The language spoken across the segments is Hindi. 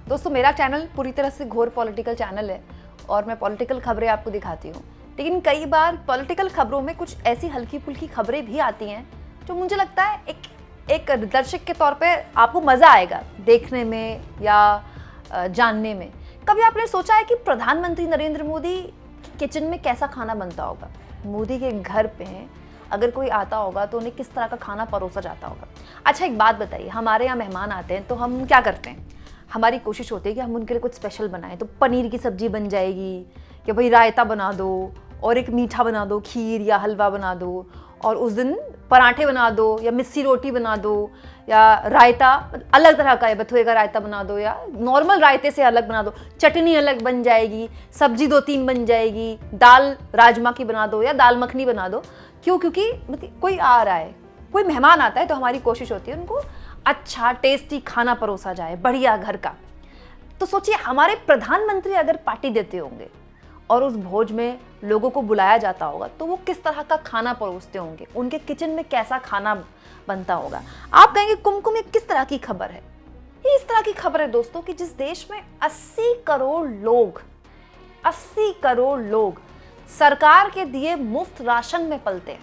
दोस्तों मेरा चैनल पूरी तरह से घोर पॉलिटिकल चैनल है और मैं पॉलिटिकल खबरें आपको दिखाती हूँ, लेकिन कई बार पॉलिटिकल खबरों में कुछ ऐसी हल्की फुल्की खबरें भी आती हैं जो मुझे लगता है एक दर्शक के तौर पे आपको मज़ा आएगा देखने में या जानने में। कभी आपने सोचा है कि प्रधानमंत्री नरेंद्र मोदी किचन में कैसा खाना बनता होगा? मोदी के घर पे अगर कोई आता होगा तो उन्हें किस तरह का खाना परोसा जाता होगा? अच्छा एक बात बताइए, हमारे यहाँ मेहमान आते हैं तो हम क्या करते हैं? हमारी कोशिश होती है कि हम उनके लिए कुछ स्पेशल बनाएं। तो पनीर की सब्जी बन जाएगी कि भाई रायता बना दो और एक मीठा बना दो, खीर या हलवा बना दो, और उस दिन पराठे बना दो या मिस्सी रोटी बना दो या रायता अलग तरह का है, बथुए का रायता बना दो या नॉर्मल रायते से अलग बना दो, चटनी अलग बन जाएगी, सब्जी 2-3 बन जाएगी, दाल राजमा की बना दो या दाल मखनी बना दो। क्यों? क्योंकि मतलब कोई आ रहा है, कोई मेहमान आता है तो हमारी कोशिश होती है उनको अच्छा टेस्टी खाना परोसा जाए, बढ़िया घर का। तो सोचिए हमारे प्रधानमंत्री अगर पार्टी देते होंगे और उस भोज में लोगों को बुलाया जाता होगा तो वो किस तरह का खाना परोसते होंगे, उनके किचन में कैसा खाना बनता होगा। आप कहेंगे कुमकुम ये किस तरह की खबर है? ये इस तरह की खबर है दोस्तों कि जिस देश में 80 करोड़ लोग सरकार के दिए मुफ्त राशन में पलते हैं,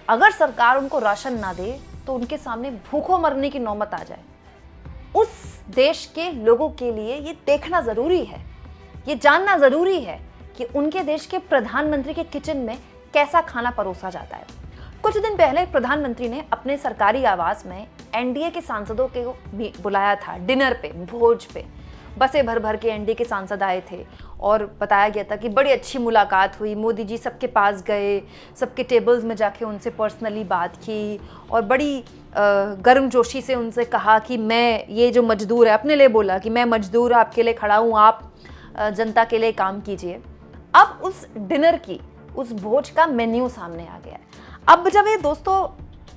अगर सरकार उनको राशन ना दे तो उनके सामने भूखों मरने की नौबत आ जाए। उस देश के लोगों के लिए ये देखना जरूरी है, ये जानना जरूरी है कि उनके देश के प्रधानमंत्री के किचन में कैसा खाना परोसा जाता है। कुछ दिन पहले प्रधानमंत्री ने अपने सरकारी आवास में एनडीए के सांसदों को भी बुलाया था डिनर पे, भोज पे। बसें भर भर के एनडीए के सांसद आए थे और बताया गया था कि बड़ी अच्छी मुलाकात हुई। मोदी जी सबके पास गए, सबके टेबल्स में जाके उनसे पर्सनली बात की और बड़ी गर्मजोशी से उनसे कहा कि मैं ये जो मजदूर है, अपने लिए बोला कि मैं मजदूर आपके लिए खड़ा हूँ, आप जनता के लिए काम कीजिए। अब उस डिनर की, उस भोज का मेन्यू सामने आ गया है। अब जब ये दोस्तों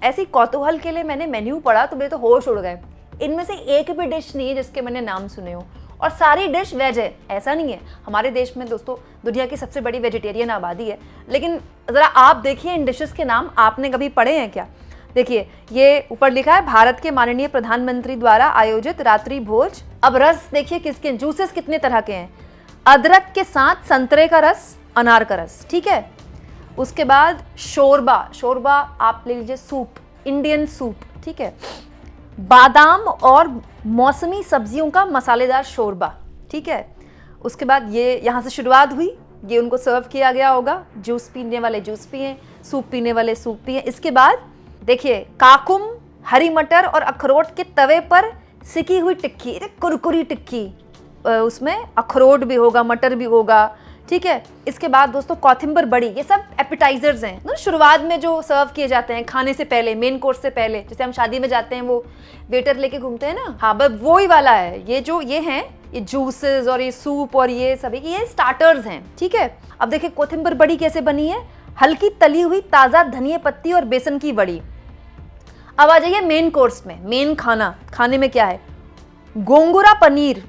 ऐसी कौतूहल के लिए मैंने मेन्यू पढ़ा तो मेरे तो होश उड़ गए। इनमें से एक भी डिश नहीं है जिसके मैंने नाम सुने हो और सारी डिश वेज है। ऐसा नहीं है, हमारे देश में दोस्तों दुनिया की सबसे बड़ी वेजिटेरियन आबादी है, लेकिन ज़रा आप देखिए इन डिशेस के नाम आपने कभी पढ़े हैं क्या? देखिए ये ऊपर लिखा है भारत के माननीय प्रधानमंत्री द्वारा आयोजित रात्रि भोज। अब रस देखिए किसके, जूसेस कितने तरह के हैं, अदरक के साथ संतरे का रस, अनार का रस, ठीक है। उसके बाद शोरबा आप ले लीजिए, सूप, इंडियन सूप, ठीक है। बादाम और मौसमी सब्जियों का मसालेदार शोरबा, ठीक है। उसके बाद ये यहाँ से शुरुआत हुई, ये उनको सर्व किया गया होगा। जूस पीने वाले जूस पिए, सूप पीने वाले सूप पिए। इसके बाद देखिए काकुम, हरी मटर और अखरोट के तवे पर सिकी हुई टिक्की, कुरकुरी टिक्की, उसमें अखरोट भी होगा, मटर भी होगा, ठीक है। इसके बाद दोस्तों कौथिम्बर बड़ी, ये सब एपिटाइजर्स हैं ना, शुरुआत में जो सर्व किए जाते हैं खाने से पहले, मेन कोर्स से पहले। जैसे हम शादी में जाते हैं वो वेटर लेके घूमते हैं ना, हाँ बस वो ही वाला है। ये जो ये हैं, ये जूसेस और ये सूप और ये सभी ये स्टार्टर्स हैं, ठीक है। अब देखिए कौथिम्बर बड़ी कैसे बनी है, हल्की तली हुई ताज़ा धनिया पत्ती और बेसन की बड़ी। अब आ जाइए मेन कोर्स में, मेन खाने में क्या है, गोंगुरा पनीर,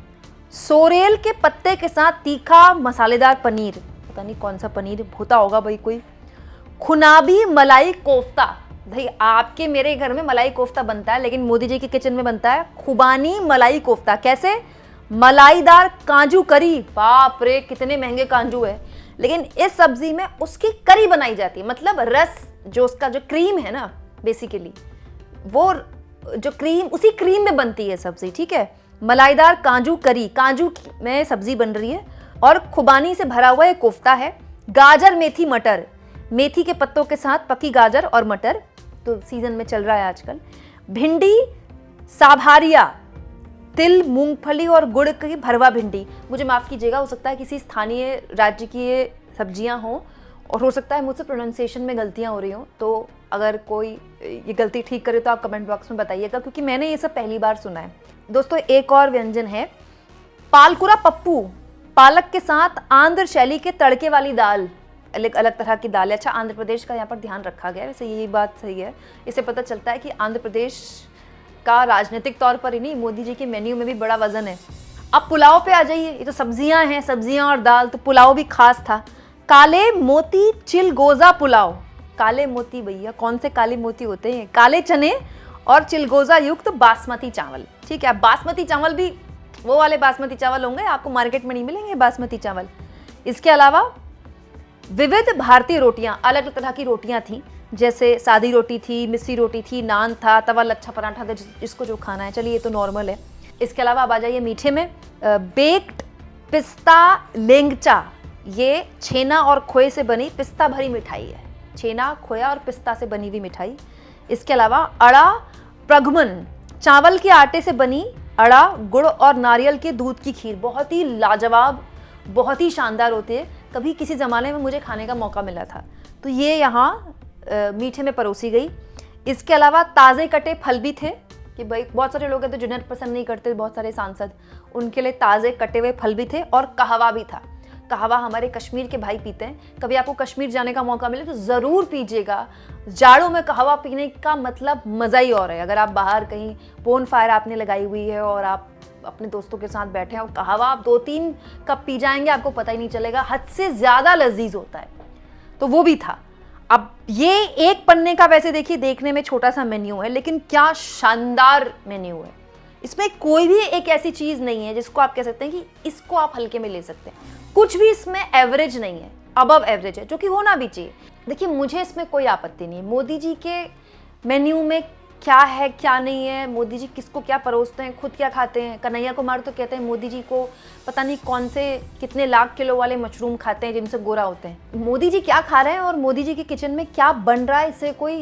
सोरेल के पत्ते के साथ तीखा मसालेदार पनीर, पता नहीं कौन सा पनीर होता होगा भाई, कोई खुनाबी मलाई कोफ्ता। भाई आपके मेरे घर में मलाई कोफ्ता बनता है, लेकिन मोदी जी के किचन में बनता है खुबानी मलाई कोफ्ता। कैसे? मलाईदार काजू करी, बाप रे कितने महंगे काजू है, लेकिन इस सब्जी में उसकी करी बनाई जाती है। मतलब रस, जो उसका जो क्रीम है ना, बेसिकली वो जो क्रीम, उसी क्रीम में बनती है सब्जी, ठीक है। मलाईदार काजू करी, काजू में सब्जी बन रही है और खुबानी से भरा हुआ एक कोफ्ता है। गाजर, मेथी, मटर, मेथी के पत्तों के साथ पकी गाजर और मटर, तो सीजन में चल रहा है आजकल। भिंडी, साभारिया, तिल, मूंगफली और गुड़ की भरवा भिंडी। मुझे माफ़ कीजिएगा, हो सकता है किसी स्थानीय राज्य की ये सब्जियां हों और हो सकता है मुझसे प्रोनाउंसिएशन में गलतियां हो रही हों, तो अगर कोई ये गलती ठीक करे तो आप कमेंट बॉक्स में बताइएगा, क्योंकि मैंने ये सब पहली बार सुना है। दोस्तों एक और व्यंजन है पालकुरा पप्पू, पालक के साथ आंध्र शैली के तड़के वाली दाल, अलग अलग तरह की दाल है। अच्छा आंध्र प्रदेश का यहाँ पर ध्यान रखा गया है, वैसे यही बात सही है। इससे पता चलता है कि आंध्र प्रदेश का राजनीतिक तौर पर ही नहीं, मोदी जी के मेन्यू में भी बड़ा वजन है। अब पुलाव पे आ जाइए, ये तो सब्जियां हैं, सब्जियां और दाल, तो पुलाव भी खास था। काले मोती चिलगोजा पुलाव, काले मोती भैया कौन से काले मोती होते हैं, काले चने और चिलगोजा युक्त बासमती चावल, ठीक है। बासमती चावल भी वो वाले बासमती चावल होंगे, आपको मार्केट में नहीं मिलेंगे बासमती चावल। इसके अलावा विविध भारतीय रोटियां, अलग अलग तरह की रोटियां थी, जैसे सादी रोटी थी, मिस्सी रोटी थी, नान था, तवा लच्छा पराठा था, जिसको जो खाना है, चलिए ये तो नॉर्मल है। इसके अलावा अब आ जाइए मीठे में, बेक्ड पिस्ता लेंगचा, ये छेना और खोए से बनी पिस्ता भरी मिठाई है। छेना, खोया और पिस्ता से बनी हुई मिठाई। इसके अलावा अड़ा प्रगमन, चावल के आटे से बनी अड़ा, गुड़ और नारियल के दूध की खीर, बहुत ही लाजवाब, बहुत ही शानदार होती है। कभी किसी ज़माने में मुझे खाने का मौका मिला था, तो ये यहाँ मीठे में परोसी गई। इसके अलावा ताज़े कटे फल भी थे, कि भाई बहुत सारे लोग हैं तो जिन्हें पसंद नहीं करते, बहुत सारे सांसद, उनके लिए ताज़े कटे हुए फल भी थे, और कहवा भी था। कहवा हमारे कश्मीर के भाई पीते हैं, कभी आपको कश्मीर जाने का मौका मिले तो ज़रूर पीजिएगा। जाड़ों में कहवा पीने का मतलब मज़ा ही और है। अगर आप बाहर कहीं बोन फायर आपने लगाई हुई है और आप अपने दोस्तों के साथ बैठे हैं और कहवा आप 2-3 कप पी जाएंगे, आपको पता ही नहीं चलेगा, हद से ज़्यादा लजीज होता है। तो वो भी था। अब ये एक पन्ने का वैसे देखिए देखने में छोटा सा मेन्यू है, लेकिन क्या शानदार मेन्यू है। इसमें कोई भी एक ऐसी चीज़ नहीं है जिसको आप कह सकते हैं कि इसको आप हल्के में ले सकते हैं। कुछ भी इसमें एवरेज नहीं है, अबव एवरेज है, जो कि होना भी चाहिए। देखिए मुझे इसमें कोई आपत्ति नहीं है। मोदी जी के मेन्यू में क्या है क्या नहीं है, मोदी जी किसको क्या परोसते हैं, खुद क्या खाते हैं। कन्हैया कुमार तो कहते हैं मोदी जी को पता नहीं कौन से कितने लाख किलो वाले मशरूम खाते हैं जिनसे गोरा होते हैं। मोदी जी क्या खा रहे हैं और मोदी जी के किचन में क्या बन रहा है, इससे कोई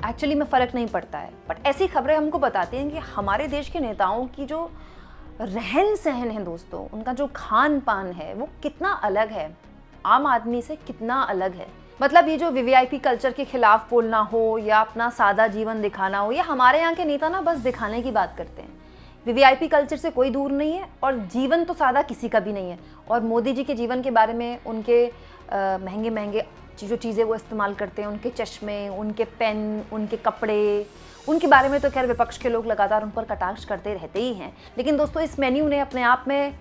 एक्चुअली में फ़र्क नहीं पड़ता है। बट ऐसी खबरें हमको बताती हैं कि हमारे देश के नेताओं की जो रहन सहन है दोस्तों, उनका जो खान पान है वो कितना अलग है, आम आदमी से कितना अलग है। मतलब ये जो वीवीआईपी कल्चर के खिलाफ बोलना हो या अपना सादा जीवन दिखाना हो, या हमारे यहाँ के नेता ना बस दिखाने की बात करते हैं। वीवीआईपी कल्चर से कोई दूर नहीं है, और जीवन तो सादा किसी का भी नहीं है। और मोदी जी के जीवन के बारे में, उनके महंगे महंगे जो चीज़ें वो इस्तेमाल करते हैं, उनके चश्मे, उनके पेन, उनके कपड़े, उनके बारे में तो खैर विपक्ष के लोग लगातार उन पर कटाक्ष करते रहते ही हैं। लेकिन दोस्तों इस मेन्यू ने अपने आप में,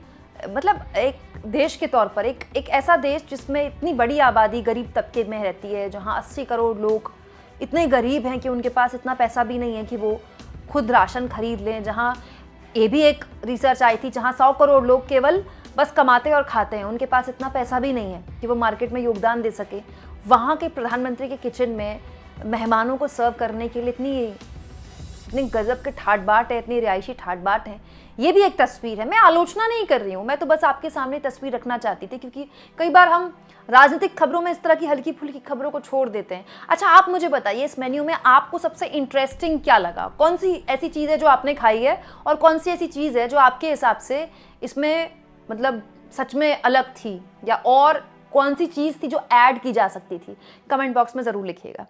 मतलब एक देश के तौर पर, एक ऐसा देश जिसमें इतनी बड़ी आबादी गरीब तबके में रहती है, जहां 80 करोड़ लोग इतने गरीब हैं कि उनके पास इतना पैसा भी नहीं है कि वो खुद राशन खरीद लें, जहां ये भी एक रिसर्च आई थी जहां 100 करोड़ लोग केवल बस कमाते और खाते हैं, उनके पास इतना पैसा भी नहीं है कि वो मार्केट में योगदान दे सके। वहाँ के प्रधानमंत्री के किचन में मेहमानों को सर्व करने के लिए इतनी गजब के ठाट बाट है, इतनी रिहायशी ठाट बाट है। ये भी एक तस्वीर है। मैं आलोचना नहीं कर रही हूँ, मैं तो बस आपके सामने तस्वीर रखना चाहती थी, क्योंकि कई बार हम राजनीतिक खबरों में इस तरह की हल्की फुल्की खबरों को छोड़ देते हैं। अच्छा आप मुझे बताइए, इस मेन्यू में आपको सबसे इंटरेस्टिंग क्या लगा? कौन सी ऐसी चीज़ है जो आपने खाई है, और कौन सी ऐसी चीज़ है जो आपके हिसाब से इसमें मतलब सच में अलग थी, या और कौन सी चीज़ थी जो ऐड की जा सकती थी? कमेंट बॉक्स में ज़रूर लिखिएगा।